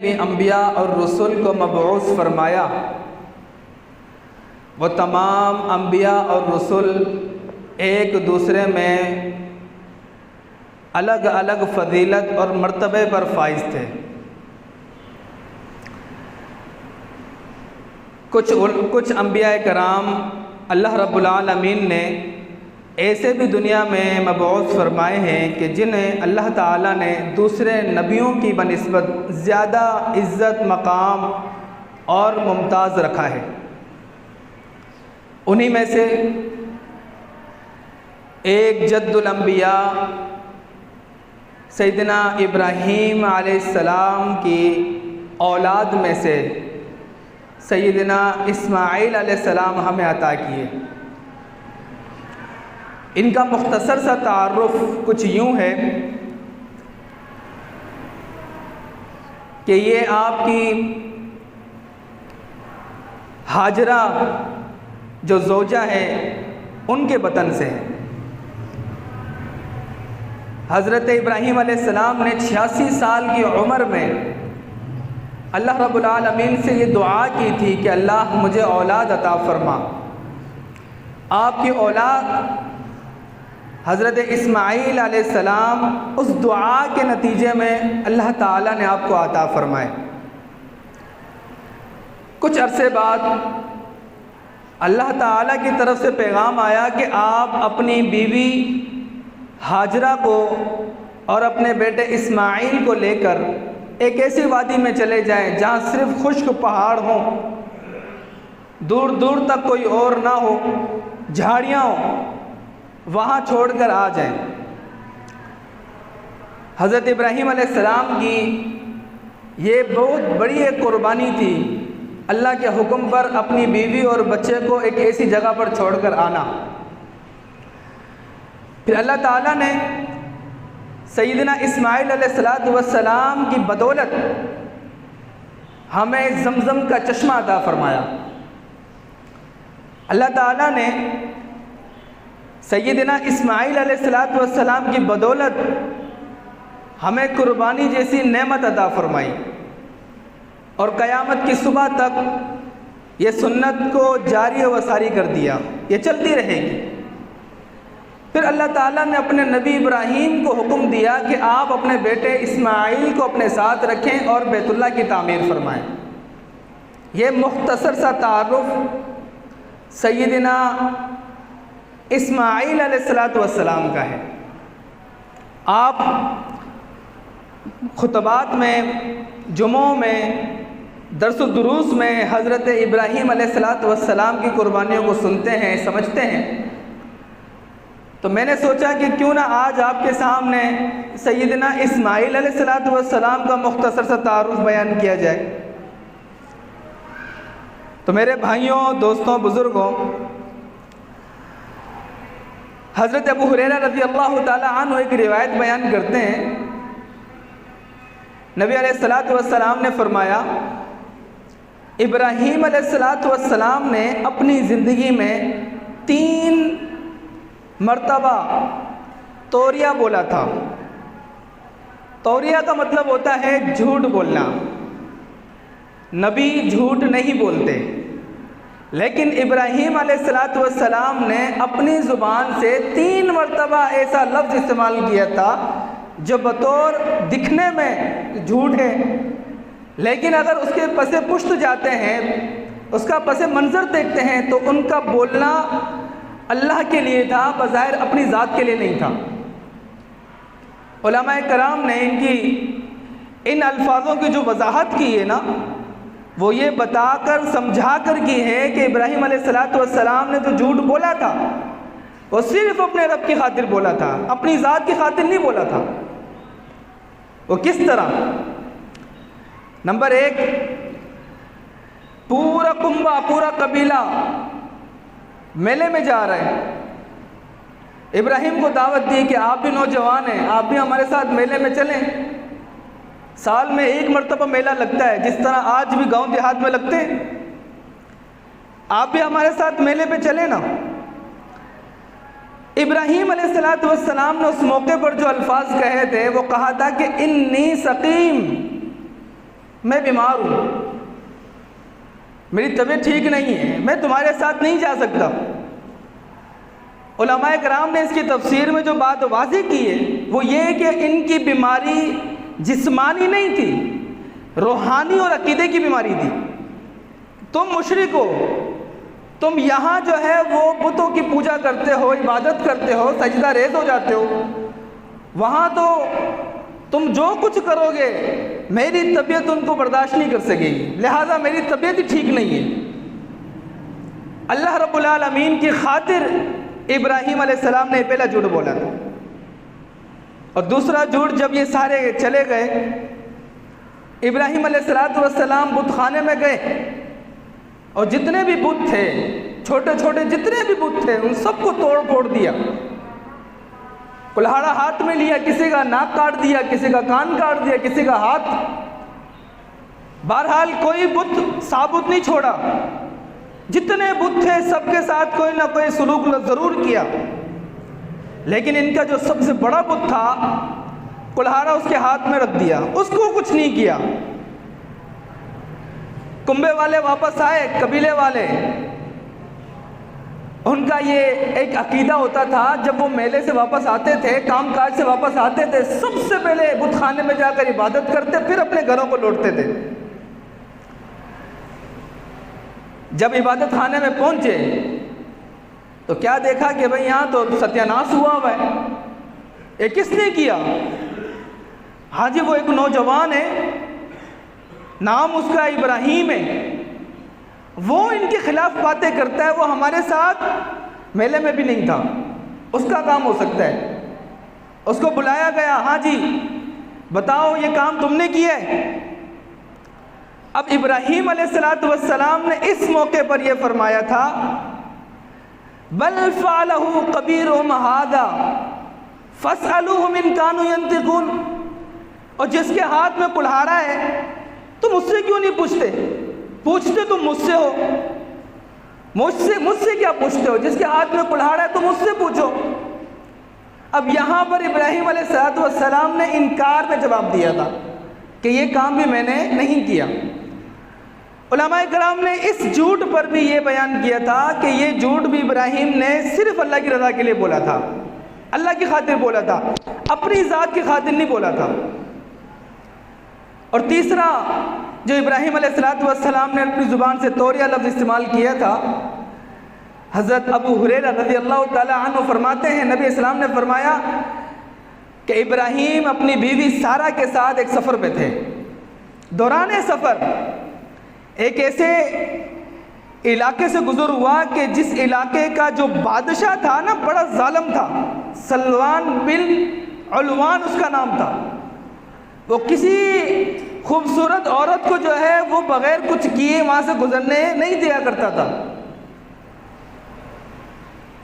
بھی انبیاء اور رسول کو مبعوث فرمایا، وہ تمام انبیاء اور رسول ایک دوسرے میں الگ الگ فضیلت اور مرتبے پر فائز تھے۔ کچھ انبیاء کرام اللہ رب العالمین نے ایسے بھی دنیا میں مبعوث فرمائے ہیں کہ جنہیں اللہ تعالیٰ نے دوسرے نبیوں کی بنسبت زیادہ عزت، مقام اور ممتاز رکھا ہے۔ انہی میں سے ایک جد الانبیاء سیدنا ابراہیم علیہ السلام کی اولاد میں سے سیدنا اسماعیل علیہ السلام ہمیں عطا کیے۔ ان کا مختصر سا تعارف کچھ یوں ہے کہ یہ آپ کی ہاجرہ جو زوجہ ہے ان کے بطن سے ہیں۔ حضرت ابراہیم علیہ السلام نے 86 سال کی عمر میں اللہ رب العالمین سے یہ دعا کی تھی کہ اللہ مجھے اولاد عطا فرما۔ آپ کی اولاد حضرت اسماعیل علیہ السلام اس دعا کے نتیجے میں اللہ تعالیٰ نے آپ کو عطا فرمائے۔ کچھ عرصے بعد اللہ تعالیٰ کی طرف سے پیغام آیا کہ آپ اپنی بیوی ہاجرہ کو اور اپنے بیٹے اسماعیل کو لے کر ایک ایسی وادی میں چلے جائیں جہاں صرف خشک پہاڑ ہوں، دور دور تک کوئی اور نہ ہو، جھاڑیاں ہوں، وہاں چھوڑ کر آ جائیں۔ حضرت ابراہیم علیہ السلام کی یہ بہت بڑی ایک قربانی تھی، اللہ کے حکم پر اپنی بیوی اور بچے کو ایک ایسی جگہ پر چھوڑ کر آنا۔ پھر اللہ تعالیٰ نے سیدنا اسماعیل علیہ السلام کی بدولت ہمیں زمزم کا چشمہ عطا فرمایا۔ اللہ تعالیٰ نے سیدنا اسماعیل علیہ السلام کی بدولت ہمیں قربانی جیسی نعمت عطا فرمائی، اور قیامت کی صبح تک یہ سنت کو جاری و ساری کر دیا، یہ چلتی رہے گی۔ پھر اللہ تعالیٰ نے اپنے نبی ابراہیم کو حکم دیا کہ آپ اپنے بیٹے اسماعیل کو اپنے ساتھ رکھیں اور بیت اللہ کی تعمیر فرمائیں۔ یہ مختصر سا تعارف سیدنا اسماعیل علیہ السلام کا ہے۔ آپ خطبات میں، جمعوں میں، درس و دروس میں حضرت ابراہیم علیہ السلام کی قربانیوں کو سنتے ہیں، سمجھتے ہیں، تو میں نے سوچا کہ کیوں نہ آج آپ کے سامنے سیدنا اسماعیل علیہ السلام کا مختصر سا تعارف بیان کیا جائے۔ تو میرے بھائیوں، دوستوں، بزرگوں، حضرت ابو ہریرہ رضی اللہ تعالی عنہ ایک روایت بیان کرتے ہیں، نبی علیہ السلام نے فرمایا، ابراہیم علیہ السلام نے اپنی زندگی میں 3 مرتبہ توریہ بولا تھا۔ توریہ کا مطلب ہوتا ہے جھوٹ بولنا۔ نبی جھوٹ نہیں بولتے، لیکن ابراہیم علیہ السلام نے اپنی زبان سے 3 مرتبہ ایسا لفظ استعمال کیا تھا جو بطور دکھنے میں جھوٹ ہے، لیکن اگر اس کے پس پشت جاتے ہیں، اس کا پس منظر دیکھتے ہیں تو ان کا بولنا اللہ کے لیے تھا، بظاہر اپنی ذات کے لیے نہیں تھا۔ علماء کرام نے ان الفاظوں کی جو وضاحت کی ہے نا، وہ یہ بتا کر سمجھا کر کی ہے کہ ابراہیم علیہ السلام نے جو جھوٹ بولا تھا وہ صرف اپنے رب کی خاطر بولا تھا، اپنی ذات کی خاطر نہیں بولا تھا۔ وہ کس طرح؟ نمبر 1، پورا کنبہ، پورا قبیلہ میلے میں جا رہے ہیں۔ ابراہیم کو دعوت دی کہ آپ بھی نوجوان ہیں، آپ بھی ہمارے ساتھ میلے میں چلیں۔ سال میں 1 مرتبہ میلہ لگتا ہے، جس طرح آج بھی گاؤں دیہات میں لگتے ہیں، آپ بھی ہمارے ساتھ میلے پہ چلیں نا۔ ابراہیم علیہ السلام نے اس موقع پر جو الفاظ کہے تھے وہ کہا تھا کہ انی سقیم، میں بیمار ہوں، میری طبیعت ٹھیک نہیں ہے، میں تمہارے ساتھ نہیں جا سکتا۔ علماء کرام نے اس کی تفسیر میں جو بات واضح کی ہے وہ یہ ہے کہ ان کی بیماری جسمانی نہیں تھی، روحانی اور عقیدے کی بیماری تھی۔ تم مشرک ہو، تم یہاں جو ہے وہ بتوں کی پوجا کرتے ہو، عبادت کرتے ہو، سجدہ ریز ہو جاتے ہو، وہاں تو تم جو کچھ کرو گے میری طبیعت ان کو برداشت نہیں کر سکے گی، لہٰذا میری طبیعت ہی ٹھیک نہیں ہے۔ اللہ رب العالمین کی خاطر ابراہیم علیہ السلام نے پہلا جھوٹ بولا تھا، اور دوسرا جھوٹ جب یہ سارے چلے گئے، ابراہیم علیہ السلام بت خانے میں گئے اور جتنے بھی بت تھے، چھوٹے چھوٹے جتنے بھی بت تھے، ان سب کو توڑ پھوڑ دیا، کلہاڑا ہاتھ میں لیا، کسی کا ناک کاٹ دیا، کسی کا کان کاٹ دیا، کسی کا ہاتھ، بہرحال کوئی بت ثابت نہیں چھوڑا، جتنے بت تھے سب کے ساتھ کوئی نہ کوئی سلوک ضرور کیا، لیکن ان کا جو سب سے بڑا بت تھا کلہاڑا اس کے ہاتھ میں رکھ دیا، اس کو کچھ نہیں کیا۔ کنبے والے واپس آئے، قبیلے والے، ان کا یہ ایک عقیدہ ہوتا تھا، جب وہ میلے سے واپس آتے تھے، کام کاج سے واپس آتے تھے، سب سے پہلے بت خانے میں جا کر عبادت کرتے، پھر اپنے گھروں کو لوٹتے تھے۔ جب عبادت خانے میں پہنچے تو کیا دیکھا کہ بھئی یہاں تو ستیہ ناش ہوا ہے، یہ کس نے کیا؟ ہاں جی، وہ ایک نوجوان ہے، نام اس کا ابراہیم ہے، وہ ان کے خلاف باتیں کرتا ہے، وہ ہمارے ساتھ میلے میں بھی نہیں تھا، اس کا کام ہو سکتا ہے۔ اس کو بلایا گیا، ہاں جی بتاؤ یہ کام تم نے کیا ہے؟ اب ابراہیم علیہ السلام نے اس موقع پر یہ فرمایا تھا، بل فعلہ کبیرہم ھذا فاسألوہم ان کانوا ینطقون، اور جس کے ہاتھ میں کلہاڑا ہے تم اس سے کیوں نہیں پوچھتے؟ پوچھتے تم مجھ سے ہو، مجھ سے کیا پوچھتے ہو؟ جس کے ہاتھ میں کلہاڑا ہے تم اس سے پوچھو۔ اب یہاں پر ابراہیم علیہ السلام نے انکار میں جواب دیا تھا کہ یہ کام بھی میں نے نہیں کیا۔ علماء کرام نے اس جھوٹ پر بھی یہ بیان کیا تھا کہ یہ جھوٹ بھی ابراہیم نے صرف اللہ کی رضا کے لیے بولا تھا، اللہ کی خاطر بولا تھا، اپنی ذات کی خاطر نہیں بولا تھا۔ اور تیسرا جو ابراہیم علیہ السلام نے اپنی زبان سے توریہ لفظ استعمال کیا تھا، حضرت ابو ہریرہ رضی اللہ تعالی عنہ فرماتے ہیں، نبی اسلام نے فرمایا کہ ابراہیم اپنی بیوی سارہ کے ساتھ ایک سفر پہ تھے، دوران سفر ایک ایسے علاقے سے گزر ہوا کہ جس علاقے کا جو بادشاہ تھا نا بڑا ظالم تھا، سلوان بن علوان اس کا نام تھا، وہ کسی خوبصورت عورت کو جو ہے وہ بغیر کچھ کیے وہاں سے گزرنے نہیں دیا کرتا تھا۔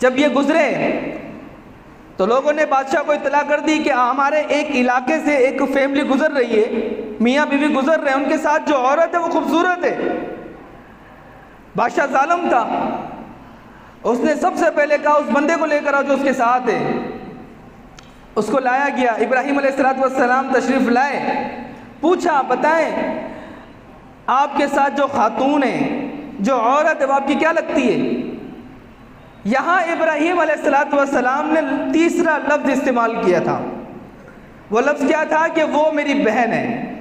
جب یہ گزرے تو لوگوں نے بادشاہ کو اطلاع کر دی کہ ہمارے ایک علاقے سے ایک فیملی گزر رہی ہے، میاں بیوی گزر رہے ہیں، ان کے ساتھ جو عورت ہے وہ خوبصورت ہے۔ بادشاہ ظالم تھا، اس نے سب سے پہلے کہا اس بندے کو لے کر آؤ جو اس کے ساتھ ہے۔ اس کو لایا گیا، ابراہیم علیہ السلام تشریف لائے، پوچھا بتائیں آپ کے ساتھ جو خاتون ہے، جو عورت ہے، وہ آپ کی کیا لگتی ہے؟ یہاں ابراہیم علیہ السلام نے تیسرا لفظ استعمال کیا تھا، وہ لفظ کیا تھا کہ وہ میری بہن ہے،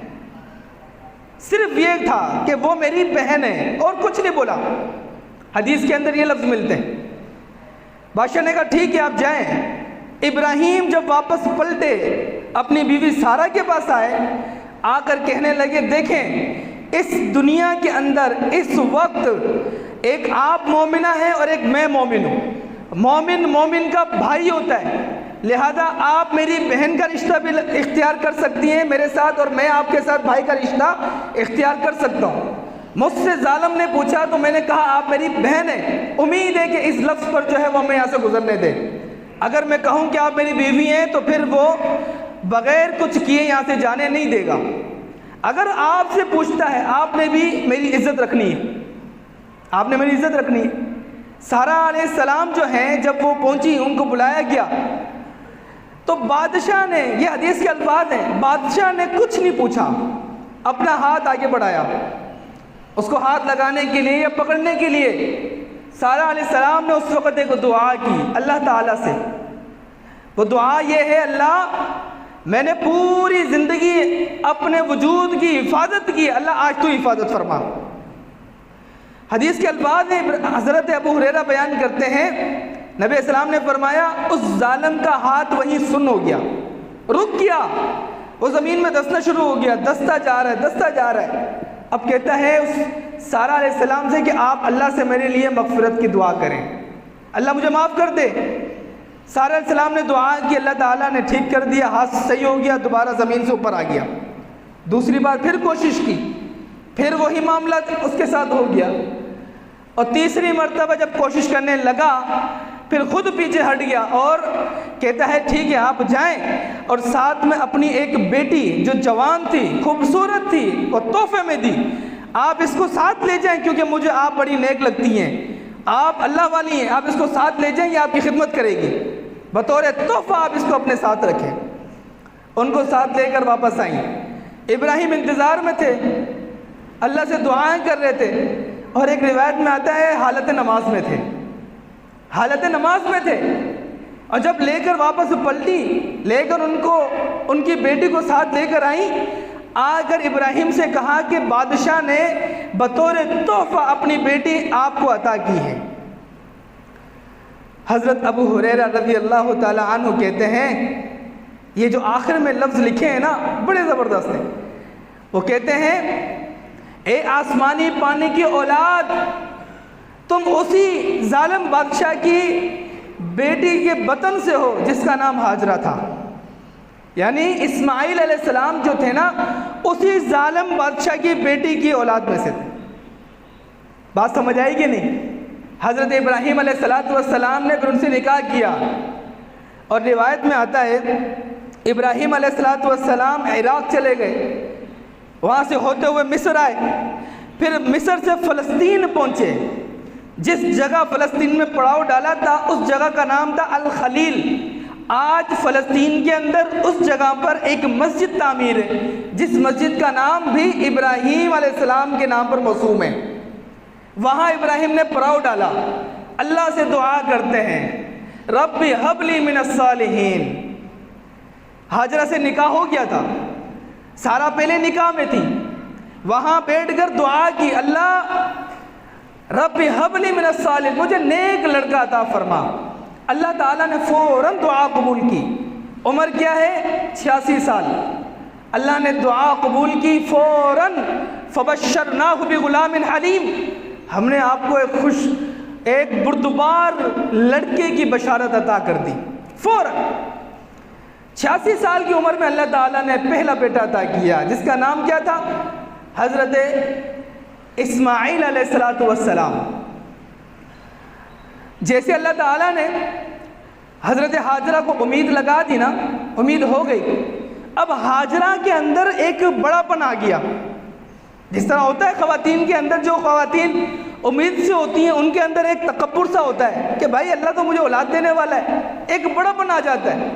صرف یہ تھا کہ وہ میری بہن ہے، اور کچھ نہیں بولا۔ حدیث کے اندر یہ لفظ ملتے ہیں۔ بادشاہ نے کہا ٹھیک ہے آپ جائیں۔ ابراہیم جب واپس پلٹے اپنی بیوی سارہ کے پاس آئے، آ کر کہنے لگے دیکھیں اس دنیا کے اندر اس وقت ایک آپ مومنہ ہیں اور ایک میں مومن ہوں، مومن کا بھائی ہوتا ہے، لہذا آپ میری بہن کا رشتہ بھی اختیار کر سکتی ہیں میرے ساتھ، اور میں آپ کے ساتھ بھائی کا رشتہ اختیار کر سکتا ہوں۔ مجھ سے ظالم نے پوچھا تو میں نے کہا آپ میری بہن ہیں، امید ہے کہ اس لفظ پر جو ہے وہ ہمیں یہاں سے گزرنے دے۔ اگر میں کہوں کہ آپ میری بیوی ہیں تو پھر وہ بغیر کچھ کیے یہاں سے جانے نہیں دے گا۔ اگر آپ سے پوچھتا ہے آپ نے بھی میری عزت رکھنی ہے، آپ نے میری عزت رکھنی ہے۔ سارہ علیہ السلام جو ہیں جب وہ پہنچی، ان کو بلایا گیا تو بادشاہ نے، یہ حدیث کے الفاظ ہیں، بادشاہ نے کچھ نہیں پوچھا، اپنا ہاتھ آگے بڑھایا اس کو ہاتھ لگانے کے لیے یا پکڑنے کے لیے۔ سارہ علیہ السلام نے اس وقت ایک دعا کی اللہ تعالیٰ سے، وہ دعا یہ ہے، اللہ میں نے پوری زندگی اپنے وجود کی حفاظت کی، اللہ آج تو حفاظت فرما۔ حدیث کے الفاظ میں حضرت ابو ہریرہ بیان کرتے ہیں، نبی السلام نے فرمایا اس ظالم کا ہاتھ وہیں سن ہو گیا، رک گیا، وہ زمین میں دسنا شروع ہو گیا، دستا جا رہا ہے۔ اب کہتا ہے اس سارہ علیہ السلام سے کہ آپ اللہ سے میرے لیے مغفرت کی دعا کریں، اللہ مجھے معاف کر دے۔ سارہ علیہ السلام نے دعا کی، اللہ تعالیٰ نے ٹھیک کر دیا، ہاتھ صحیح ہو گیا، دوبارہ زمین سے اوپر آ گیا۔ دوسری بار پھر کوشش کی، پھر وہی معاملہ اس کے ساتھ ہو گیا، اور تیسری مرتبہ جب کوشش کرنے لگا پھر خود پیچھے ہٹ گیا اور کہتا ہے ٹھیک ہے آپ جائیں، اور ساتھ میں اپنی ایک بیٹی جو جوان تھی، خوبصورت تھی، اور تحفے میں دی، آپ اس کو ساتھ لے جائیں کیونکہ مجھے آپ بڑی نیک لگتی ہیں، آپ اللہ والی ہیں، آپ اس کو ساتھ لے جائیں، یہ آپ کی خدمت کرے گی، بطور تحفہ آپ اس کو اپنے ساتھ رکھیں۔ ان کو ساتھ لے کر واپس آئیں۔ ابراہیم انتظار میں تھے، اللہ سے دعائیں کر رہے تھے، اور ایک روایت میں آتا ہے حالت نماز میں تھے، اور جب لے کر واپس پلٹی، لے کر ان کی بیٹی کو ساتھ لے کر آئیں، آ کر ابراہیم سے کہا کہ بادشاہ نے بطور تحفہ اپنی بیٹی آپ کو عطا کی ہے۔ حضرت ابو ہریرہ رضی اللہ تعالی عنہ کہتے ہیں، یہ جو آخر میں لفظ لکھے ہیں نا بڑے زبردست ہیں، وہ کہتے ہیں اے آسمانی پانی کی اولاد، تم اسی ظالم بادشاہ کی بیٹی کے بطن سے ہو جس کا نام ہاجرہ تھا، یعنی اسماعیل علیہ السلام جو تھے نا اسی ظالم بادشاہ کی بیٹی کی اولاد میں سے تھے۔ بات سمجھ آئی کہ نہیں؟ حضرت ابراہیم علیہ السلام نے پھر ان سے نکاح کیا، اور روایت میں آتا ہے ابراہیم علیہ السلام عراق چلے گئے، وہاں سے ہوتے ہوئے مصر آئے، پھر مصر سے فلسطین پہنچے، جس جگہ فلسطین میں پڑاؤ ڈالا تھا اس جگہ کا نام تھا الخلیل۔ آج فلسطین کے اندر اس جگہ پر ایک مسجد تعمیر ہے، جس مسجد کا نام بھی ابراہیم علیہ السلام کے نام پر موسوم ہے۔ وہاں ابراہیم نے پڑاؤ ڈالا، اللہ سے دعا کرتے ہیں رب ہب لی من الصالحین۔ ہاجرہ سے نکاح ہو گیا تھا، سارا پہلے نکاح میں تھی، وہاں بیٹھ کر دعا کی، اللہ رب ہب لی من الصالحین، مجھے نیک لڑکا عطا فرما۔ اللہ تعالیٰ نے فوراً دعا قبول کی۔ عمر کیا ہے؟ 86 سال۔ اللہ نے دعا قبول کی فوراً، فبشرناہ بغلام حلیم، ہم نے آپ کو ایک بردبار لڑکے کی بشارت عطا کر دی فوراً۔ 86 سال کی عمر میں اللہ تعالیٰ نے پہلا بیٹا عطا کیا، جس کا نام کیا تھا؟ حضرت اسماعیل علیہ السلام۔ جیسے اللہ تعالیٰ نے حضرت ہاجرہ کو امید لگا دی نا، امید ہو گئی، اب ہاجرہ کے اندر ایک بڑا پن آ گیا۔ جس طرح ہوتا ہے خواتین کے اندر، جو خواتین امید سے ہوتی ہیں ان کے اندر ایک تکبر سا ہوتا ہے کہ بھائی اللہ تو مجھے اولاد دینے والا ہے، ایک بڑا پن آ جاتا ہے۔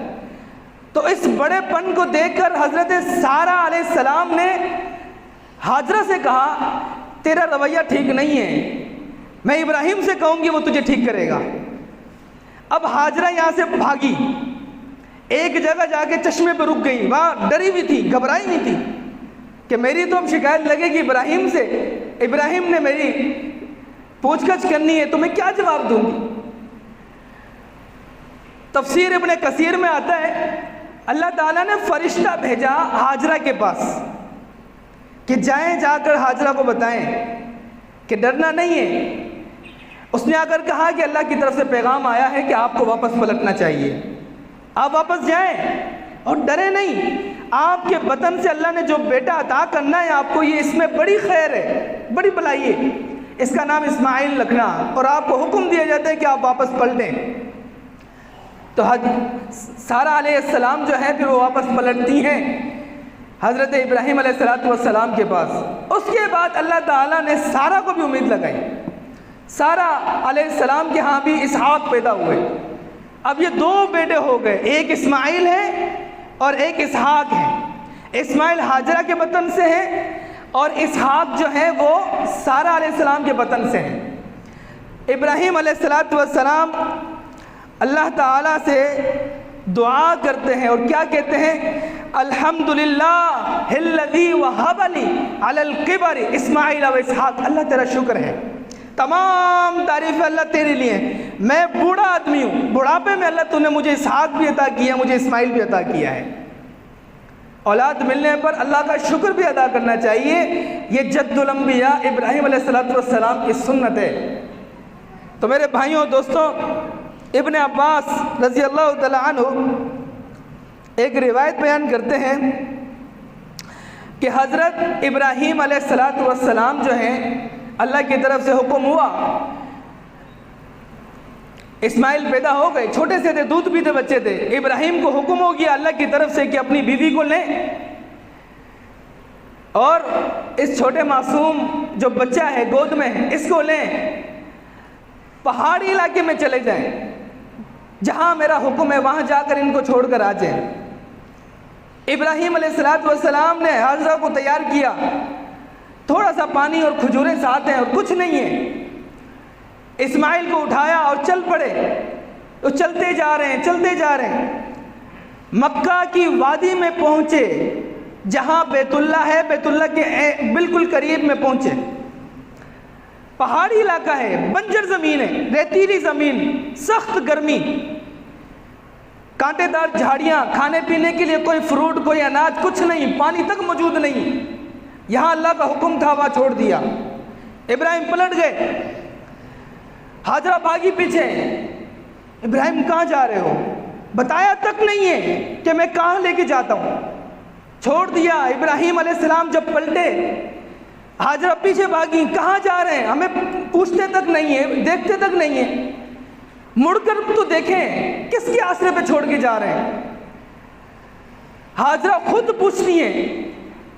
تو اس بڑے پن کو دیکھ کر حضرت سارہ علیہ السلام نے ہاجرہ سے کہا تیرا رویہ ٹھیک نہیں ہے، میں ابراہیم سے کہوں گی وہ تجھے ٹھیک کرے گا۔ اب ہاجرہ یہاں سے بھاگی، ایک جگہ جا کے چشمے پہ رک گئی، وہاں ڈری ہوئی تھی، گھبرائی ہوئی تھی کہ میری تو اب شکایت لگے گی ابراہیم سے، ابراہیم نے میری پوچھ گچھ کرنی ہے تو میں کیا جواب دوں گی۔ تفسیر ابن کثیر میں آتا ہے اللہ تعالیٰ نے فرشتہ بھیجا ہاجرہ کے پاس کہ جائیں، جا کر ہاجرہ کو بتائیں کہ ڈرنا نہیں ہے۔ اس نے آ کر کہا کہ اللہ کی طرف سے پیغام آیا ہے کہ آپ کو واپس پلٹنا چاہیے، آپ واپس جائیں اور ڈرے نہیں، آپ کے بطن سے اللہ نے جو بیٹا عطا کرنا ہے آپ کو، یہ اس میں بڑی خیر ہے، بڑی بھلائی ہے، اس کا نام اسماعیل رکھنا، اور آپ کو حکم دیا جاتا ہے کہ آپ واپس پلٹیں۔ تو سارہ علیہ السلام جو ہے پھر وہ واپس پلٹتی ہیں حضرت ابراہیم علیہ السلام کے پاس۔ اس کے بعد اللہ تعالیٰ نے سارہ کو بھی امید لگائی، سارہ علیہ السلام کے ہاں بھی اسحاق پیدا ہوئے۔ اب یہ دو بیٹے ہو گئے، ایک اسماعیل ہے اور ایک اسحاق ہے۔ اسماعیل ہاجرہ کے بطن سے ہے اور اسحاق جو ہے وہ سارہ علیہ السلام کے بطن سے ہیں۔ ابراہیم علیہ السلام اللہ تعالیٰ سے دعا کرتے ہیں اور کیا کہتے ہیں؟ الحمدللہ الذی وہب لی علی الکبر اسماعیل و اسحاق، اللہ تیرا شکر ہے، تمام تعریفیں اللہ تیرے لیے ہیں، میں بوڑھا آدمی ہوں، بڑھاپے میں اللہ تو نے مجھے اسحاق بھی عطا کیا، مجھے اسماعیل بھی عطا کیا ہے۔ اولاد ملنے پر اللہ کا شکر بھی ادا کرنا چاہیے، یہ جد الانبیاء ابراہیم علیہ السلام کی سنت ہے۔ تو میرے بھائیوں دوستوں، ابن عباس رضی اللہ تعالیٰ عنہ ایک روایت بیان کرتے ہیں کہ حضرت ابراہیم علیہ السلام جو ہیں اللہ کی طرف سے حکم ہوا، اسماعیل پیدا ہو گئے، چھوٹے سے تھے، دودھ پیتے بچے تھے، ابراہیم کو حکم ہو گیا اللہ کی طرف سے کہ اپنی بیوی کو لیں اور اس چھوٹے معصوم جو بچہ ہے گود میں اس کو لیں، پہاڑی علاقے میں چلے جائیں، جہاں میرا حکم ہے وہاں جا کر ان کو چھوڑ کر آ جائیں۔ ابراہیم علیہ السلام نے حاجرہ کو تیار کیا، تھوڑا سا پانی اور کھجوریں ساتھ ہیں اور کچھ نہیں ہے، اسماعیل کو اٹھایا اور چل پڑے، تو چلتے جا رہے ہیں، مکہ کی وادی میں پہنچے جہاں بیت اللہ ہے، بیت اللہ کے بالکل قریب میں پہنچے، پہاڑی علاقہ ہے، بنجر زمین ہے، ریتیلی زمین، سخت گرمی، کانٹے دار جھاڑیاں، کھانے پینے کے لیے کوئی فروٹ کوئی اناج کچھ نہیں، پانی تک موجود نہیں، یہاں اللہ کا حکم تھا وہاں چھوڑ دیا۔ ابراہیم پلٹ گئے، حاجرہ بھاگی پیچھے، ابراہیم کہاں جا رہے ہو؟ بتایا تک نہیں ہے کہ میں کہاں لے کے جاتا ہوں، چھوڑ دیا۔ ابراہیم علیہ السلام جب پلٹے، حاجرہ پیچھے بھاگی، کہاں جا رہے ہیں؟ ہمیں پوچھتے تک نہیں ہے، دیکھتے تک نہیں ہے، مڑ کر تو دیکھیں کس کے آسرے پہ چھوڑ کے جا رہے ہیں۔ حاجرہ خود پوچھتی ہیں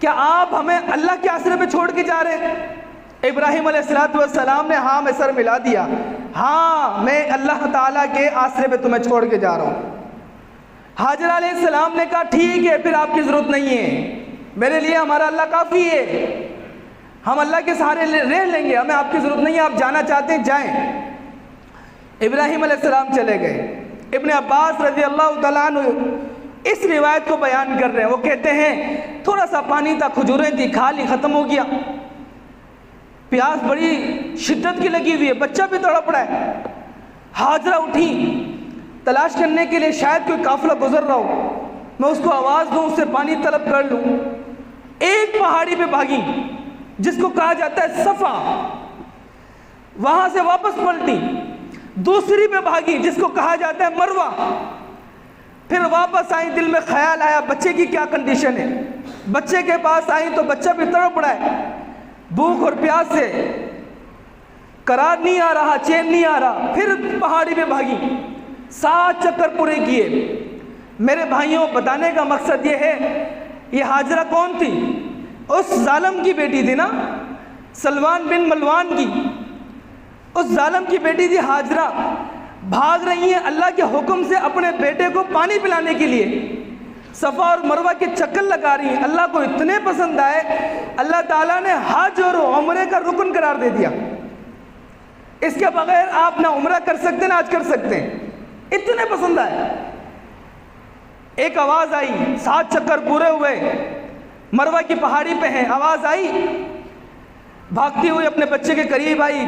کیا آپ ہمیں اللہ کے آسرے پہ چھوڑ کے جا رہے ہیں؟ ابراہیم علیہ السلام نے ہاں میں سر ملا دیا، ہاں میں اللہ تعالیٰ کے آسرے پہ تمہیں چھوڑ کے جا رہا ہوں۔ حاجرہ علیہ السلام نے کہا ٹھیک ہے، پھر آپ کی ضرورت نہیں ہے، میرے لیے ہمارا اللہ کافی ہے، ہم اللہ کے سہارے رہ لیں گے، ہمیں آپ کی ضرورت نہیں ہے، آپ جانا چاہتے ہیں جائیں۔ ابراہیم علیہ السلام چلے گئے۔ ابن عباس رضی اللہ تعالیٰ عنہ اس روایت کو بیان کر رہے ہیں، وہ کہتے ہیں تھوڑا سا پانی تھا، کھجوریں تھی، کھا لی، ختم ہو گیا، پیاس بڑی شدت کی لگی ہوئی ہے، بچہ بھی تڑپ رہا ہے۔ حاجرہ اٹھی تلاش کرنے کے لیے، شاید کوئی قافلہ گزر رہا ہو، میں اس کو آواز دوں، اس سے پانی طلب کر لوں۔ ایک پہاڑی پہ بھاگی جس کو کہا جاتا ہے صفا، وہاں سے واپس پلٹی، دوسری پہ بھاگی جس کو کہا جاتا ہے مروہ، پھر واپس آئی، دل میں خیال آیا بچے کی کیا کنڈیشن ہے، بچے کے پاس آئی تو بچہ بھی تڑپ رہا ہے، بھوک اور پیاس سے قرار نہیں آ رہا، چین نہیں آ رہا، پھر پہاڑی پہ بھاگی، 7 چکر پورے کیے۔ میرے بھائیوں، بتانے کا مقصد یہ ہے، یہ حاجرہ کون تھی؟ اس ظالم کی بیٹی تھی نا، سلمان بن ملوان کی، اس ظالم کی بیٹی تھی حاجرہ، بھاگ رہی ہیں اللہ کے حکم سے اپنے بیٹے کو پانی پلانے کے لیے، صفا اور مروہ کے چکر لگا رہی ہیں۔ اللہ کو اتنے پسند آئے، اللہ تعالیٰ نے حج اور عمرے کا رکن قرار دے دیا، اس کے بغیر آپ نہ عمرہ کر سکتے نہ حج کر سکتے، اتنے پسند آئے۔ ایک آواز آئی، 7 چکر پورے ہوئے، مروہ کی پہاڑی پہ ہیں، آواز آئی، بھاگتی ہوئی اپنے بچے کے قریب آئی،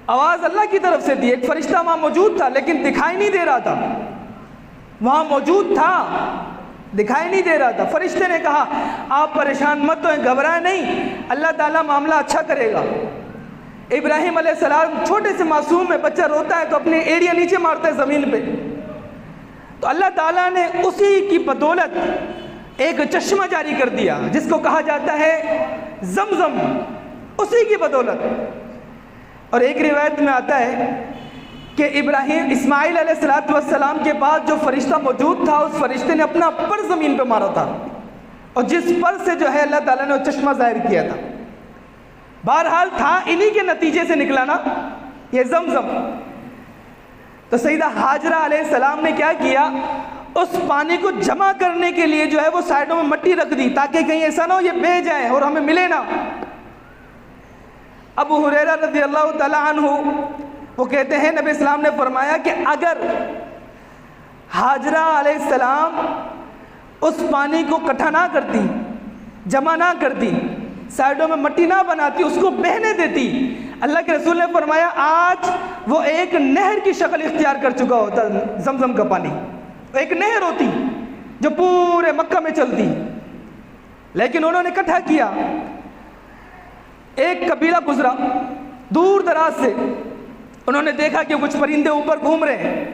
آواز اللہ کی طرف سے تھی، ایک فرشتہ وہاں موجود تھا لیکن دکھائی نہیں دے رہا تھا، وہاں موجود تھا دکھائی نہیں دے رہا تھا۔ فرشتے نے کہا آپ پریشان مت ہوئیں، گھبرائیں نہیں، اللہ تعالیٰ معاملہ اچھا کرے گا۔ ابراہیم علیہ السلام چھوٹے سے معصوم ہے، بچہ روتا ہے تو اپنے ایڑیاں نیچے مارتا ہے زمین پہ، تو اللہ تعالیٰ نے اسی کی بدولت ایک چشمہ جاری کر دیا جس کو کہا جاتا ہے زمزم، اسی کی بدولت۔ اور ایک روایت میں آتا ہے کہ اسماعیل علیہ السلام کے پاس جو فرشتہ موجود تھا، اس فرشتے نے اپنا پر زمین پہ مارا تھا، اور جس پر سے جو ہے اللہ تعالیٰ نے وہ چشمہ ظاہر کیا تھا۔ بہرحال تھا انہی کے نتیجے سے نکلا نا یہ زمزم۔ تو سیدہ حاجرہ علیہ السلام نے کیا کیا، اس پانی کو جمع کرنے کے لیے جو ہے وہ سائڈوں میں مٹی رکھ دی تاکہ کہیں ایسا نہ ہو یہ بہہ جائے اور ہمیں ملے نہ۔ ابو ہریرہ رضی اللہ تعالیٰ عنہ وہ کہتے ہیں نبی اسلام نے فرمایا کہ اگر ہاجرہ علیہ السلام اس پانی کو اکٹھا نہ کرتی، جمع نہ کرتی، سائڈوں میں مٹی نہ بناتی، اس کو بہنے دیتی، اللہ کے رسول نے فرمایا آج وہ ایک نہر کی شکل اختیار کر چکا ہوتا۔ زمزم کا پانی ایک نہر ہوتی جو پورے مکہ میں چلتی، لیکن انہوں نے اکٹھا کیا۔ ایک قبیلہ گزرا دور دراز سے، انہوں نے دیکھا کہ کچھ پرندے اوپر گھوم رہے ہیں،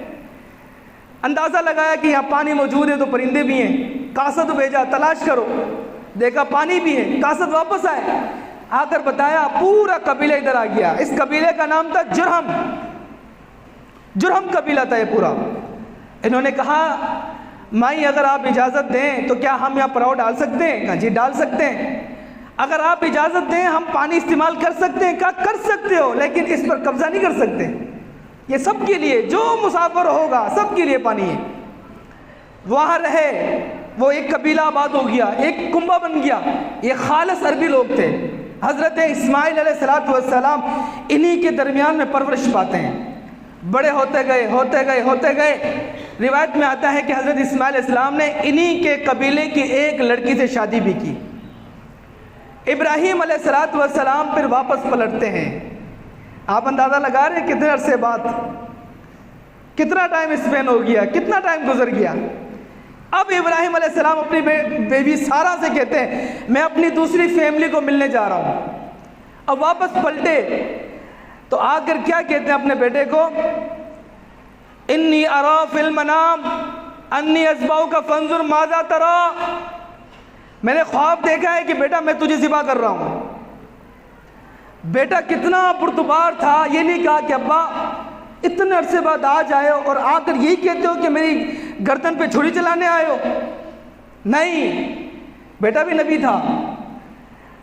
اندازہ لگایا کہ یہاں پانی موجود ہے تو پرندے بھی ہیں، قاصد بھیجا تلاش کرو، دیکھا پانی بھی ہے، قاصد واپس آئے، آ کر بتایا پورا قبیلہ ادھر آ گیا۔ اس قبیلے کا نام تھا جرہم، جرہم قبیلہ تھا یہ پورا۔ انہوں نے کہا مائی اگر آپ اجازت دیں تو کیا ہم یہاں پراؤ ڈال سکتے ہیں؟ کہا جی ڈال سکتے ہیں، اگر آپ اجازت دیں ہم پانی استعمال کر سکتے ہیں؟ کہا کر سکتے ہو لیکن اس پر قبضہ نہیں کر سکتے، یہ سب کے لیے، جو مسافر ہوگا سب کے لیے پانی ہے۔ وہاں رہے، وہ ایک قبیلہ آباد ہو گیا، ایک کنبہ بن گیا۔ یہ خالص عربی لوگ تھے۔ حضرت اسماعیل علیہ السلام انہی کے درمیان میں پرورش پاتے ہیں، بڑے ہوتے گئے۔ روایت میں آتا ہے کہ حضرت اسماعیل علیہ السلام نے انہی کے قبیلے کی ایک لڑکی سے شادی بھی کی۔ ابراہیم علیہ السلام پھر واپس پلٹتے ہیں۔ آپ اندازہ لگا رہے ہیں کتنے عرصے بعد، کتنا ٹائم اسپین ہو گیا، کتنا ٹائم گزر گیا۔ اب ابراہیم علیہ السلام اپنی بیوی سارہ سے کہتے ہیں میں اپنی دوسری فیملی کو ملنے جا رہا ہوں۔ اب واپس پلٹے تو آ کر کیا کہتے ہیں اپنے بیٹے کو، انی ارا فی المنام انی اذبحک فانظر ماذا تری، میں نے خواب دیکھا ہے کہ بیٹا میں تجھے ذبح کر رہا ہوں۔ بیٹا کتنا پرتبار تھا، یہ نہیں کہا کہ ابا اتنے عرصے بعد آج آئے ہو اور آ کر یہی کہتے ہو کہ میری گردن پہ چھری چلانے آئے ہو۔ نہیں، بیٹا بھی نبی تھا۔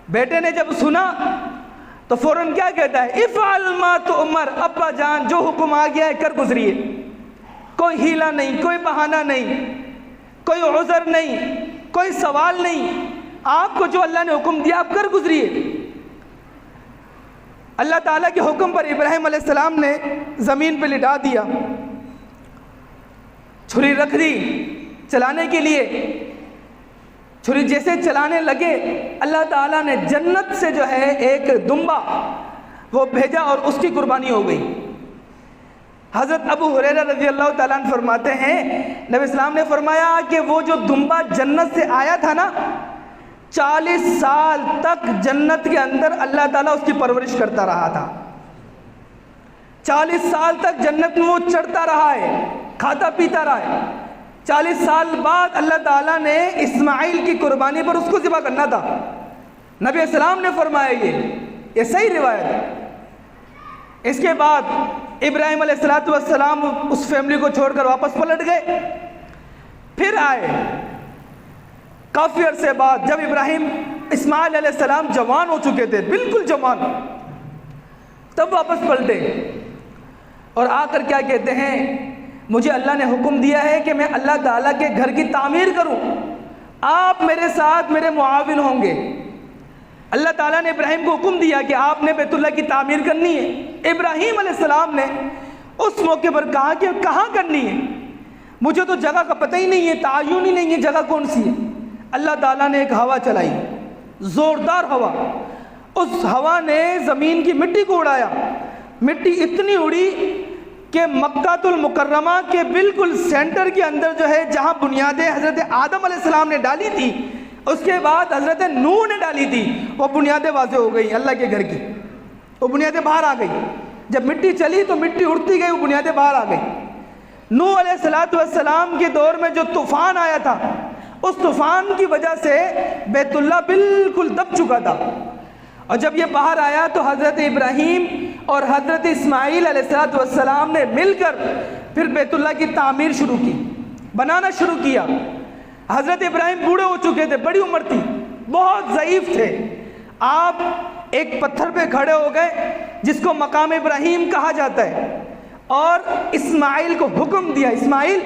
بیٹے نے جب سنا تو فوراً کیا کہتا ہے، افعل ما تؤمر، ابا جان جو حکم آ گیا ہے کر گزریے، کوئی ہیلا نہیں، کوئی بہانہ نہیں، کوئی عذر نہیں، کوئی سوال نہیں، آپ کو جو اللہ نے حکم دیا آپ کر گزریے۔ اللہ تعالیٰ کے حکم پر ابراہیم علیہ السلام نے زمین پہ لٹا دیا، چھری رکھ دی چلانے کے لیے۔ چھری جیسے چلانے لگے اللہ تعالیٰ نے جنت سے جو ہے ایک دمبا وہ بھیجا اور اس کی قربانی ہو گئی۔ حضرت ابو ہریرہ رضی اللہ تعالیٰ عنہ فرماتے ہیں نبی اسلام نے فرمایا کہ وہ جو دمبا جنت سے آیا تھا نا، 40 سال تک جنت کے اندر اللہ تعالیٰ اس کی پرورش کرتا رہا تھا۔ 40 سال تک جنت میں وہ چڑھتا رہا ہے، کھاتا پیتا رہا ہے۔ 40 سال بعد اللہ تعالیٰ نے اسماعیل کی قربانی پر اس کو ذبح کرنا تھا۔ نبی اسلام نے فرمایا یہ صحیح روایت ہے۔ اس کے بعد ابراہیم علیہ السلام اس فیملی کو چھوڑ کر واپس پلٹ گئے، پھر آئے کافی عرصے بعد جب اسماعیل علیہ السلام جوان ہو چکے تھے، بالکل جوان، تب واپس پلٹے اور آ کر کیا کہتے ہیں، مجھے اللہ نے حکم دیا ہے کہ میں اللہ تعالیٰ کے گھر کی تعمیر کروں، آپ میرے ساتھ میرے معاون ہوں گے۔ اللہ تعالیٰ نے ابراہیم کو حکم دیا کہ آپ نے بیت اللہ کی تعمیر کرنی ہے۔ ابراہیم علیہ السلام نے اس موقع پر کہا کہ کہاں کرنی ہے، مجھے تو جگہ کا پتہ ہی نہیں ہے، تعین ہی نہیں ہے جگہ کون سی ہے۔ اللہ تعالیٰ نے ایک ہوا چلائی، زوردار ہوا، اس ہوا نے زمین کی مٹی کو اڑایا، مٹی اتنی اڑی کہ مکہ المکرمہ کے بالکل سینٹر کے اندر جو ہے جہاں بنیادیں حضرت آدم علیہ السلام نے ڈالی تھی، اس کے بعد حضرت نوح نے ڈالی تھی، وہ بنیادیں واضح ہو گئی اللہ کے گھر کی، وہ بنیادیں باہر آ گئی۔ جب مٹی چلی تو مٹی اڑتی گئی، وہ بنیادیں باہر آ گئی۔ نوح علیہ السلام کے دور میں جو طوفان آیا تھا، اس طوفان کی وجہ سے بیت اللہ بالکل دب چکا تھا، اور جب یہ باہر آیا تو حضرت ابراہیم اور حضرت اسماعیل علیہ السلام نے مل کر پھر بیت اللہ کی تعمیر شروع کی، بنانا شروع کیا۔ حضرت ابراہیم بوڑھے ہو چکے تھے، بڑی عمر تھی، بہت ضعیف تھے۔ آپ ایک پتھر پہ کھڑے ہو گئے جس کو مقام ابراہیم کہا جاتا ہے، اور اسماعیل کو حکم دیا، اسماعیل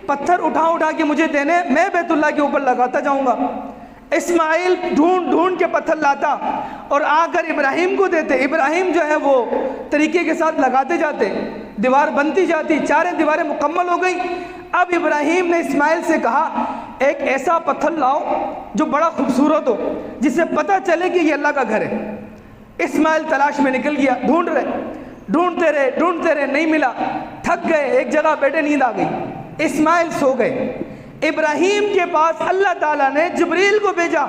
پتھر اٹھا کے مجھے دینے، میں بیت اللہ کے اوپر لگاتا جاؤں گا۔ اسماعیل ڈھونڈ کے پتھر لاتا اور آ کر ابراہیم کو دیتے۔ ابراہیم جو ہے وہ طریقے کے ساتھ لگاتے جاتے، دیوار بنتی جاتی، 4 دیواریں مکمل ہو گئی۔ اب ابراہیم نے اسماعیل سے کہا ایک ایسا پتھر لاؤ جو بڑا خوبصورت ہو، جس سے پتہ چلے کہ یہ اللہ کا گھر ہے۔ اسماعیل تلاش میں نکل گیا، ڈھونڈتے رہے، نہیں ملا، تھک گئے، ایک جگہ بیٹھے، نیند آ گئی، اسماعیل سو گئے۔ ابراہیم کے پاس اللہ تعالیٰ نے جبریل کو بھیجا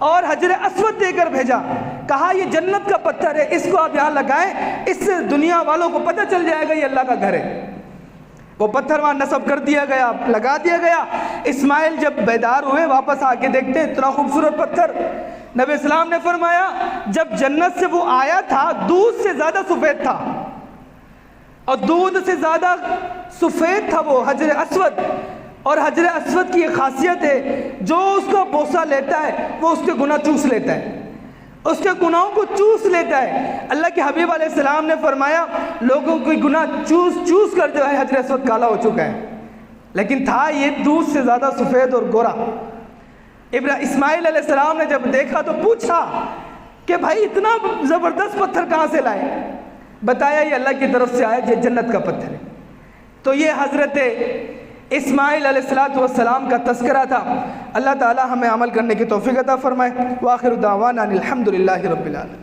اور حجر اسود دے کر بھیجا، کہا یہ جنت کا پتھر ہے، اس کو آپ یہاں لگائیں، اس سے دنیا والوں کو پتہ چل جائے گا یہ اللہ کا گھر ہے۔ وہ پتھر وہاں نصب کر دیا گیا، لگا دیا گیا۔ اسماعیل جب بیدار ہوئے، واپس آ کے دیکھتے اتنا خوبصورت پتھر۔ نبی اسلام نے فرمایا جب جنت سے وہ آیا تھا دودھ سے زیادہ سفید تھا، اور دودھ سے زیادہ سفید تھا وہ حجر اسود۔ اور حجر اسود کی ایک خاصیت ہے، جو اس کا بوسہ لیتا ہے وہ اس کے گناہ چوس لیتا ہے، اس کے گناہوں کو چوس لیتا ہے۔ اللہ کے حبیب علیہ السلام نے فرمایا لوگوں کی گناہ چوس کر جو ہے حجر اسود کالا ہو چکا ہے، لیکن تھا یہ دودھ سے زیادہ سفید اور گورا۔ اسماعیل علیہ السلام نے جب دیکھا تو پوچھا کہ بھائی اتنا زبردست پتھر کہاں سے لائے؟ بتایا یہ اللہ کی طرف سے آیا، یہ جنت کا پتھر ہے۔ تو یہ حضرت اسماعیل علیہ السلام کا تذکرہ تھا۔ اللہ تعالی ہمیں عمل کرنے کی توفیق عطا فرمائے۔ وآخر دعوانا الحمدللہ رب العالمین۔